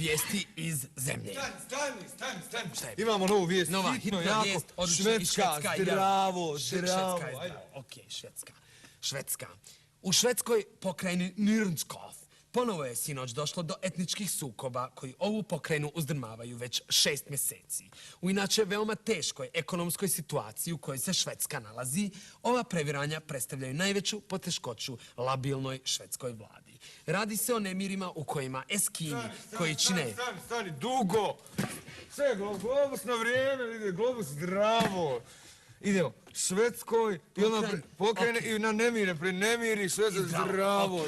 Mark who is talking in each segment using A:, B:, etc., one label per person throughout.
A: Vijesti iz zemlje.
B: Stani.
A: Šta je?
B: Imamo novu vijest.
A: Nova
B: hitno,
A: hitna
B: jako.
A: vijest, odlično.
B: Švedska, zdravo.
A: Švedska je zdravo. Okej, Švedska. U Švedskoj pokrajini Nirnskov ponovo je sinoć došlo do etničkih sukoba koji ovu pokrajinu uzdrmavaju već 6 mjeseci. U inače veoma teškoj ekonomskoj situaciji u kojoj se Švedska nalazi, ova previranja predstavljaju najveću poteškoću labilnoj švedskoj vladi. Radi se o nemirima u kojima Eskimi koji čine...
B: Stani, dugo. Sve, globus na vrijeme, ide, globus zdravo. Idemo, Švedskoj i onda pokrene i na nemire, pri nemiri, Švedska zdravo.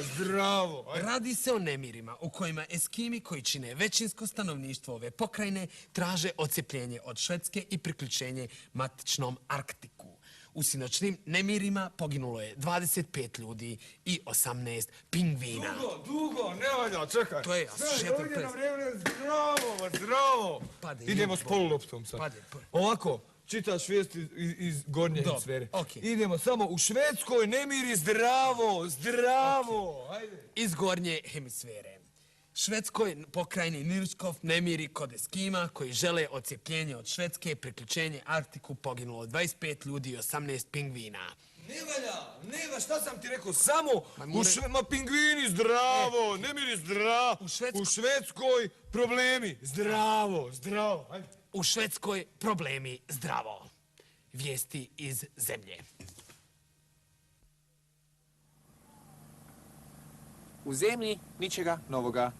A: Radi se o nemirima u kojima Eskimi koji čine većinsko stanovništvo ove pokrajine traže odcepljenje od Švedske i priključenje matičnom Arktiku. U sinoćnim nemirima poginulo je 25 ljudi i 18 pingvina.
B: Dugo, ne valja, čekaj.
A: To je jasno.
B: Ovdje na vrijeme, zdravo. Idemo s poluloptom sad. Ovako, čitaš vijest iz gornje hemisfere. Idemo samo u Švedskoj, nemiri, zdravo. Ajde.
A: Iz gornje hemisfere. Švedskoj pokrajini Nirskov nemiri kod Eskima koji žele odcepljenje od Švedske, priključenje Arktiku, poginulo 25 ljudi i 18 pingvina.
B: Ne valja, šta sam ti rekao, samo pingvini zdravo, nemiri zdravo, u Švedskoj problemi zdravo, ajde.
A: U Švedskoj problemi zdravo. Vijesti iz zemlje.
C: U zemlji ničega novoga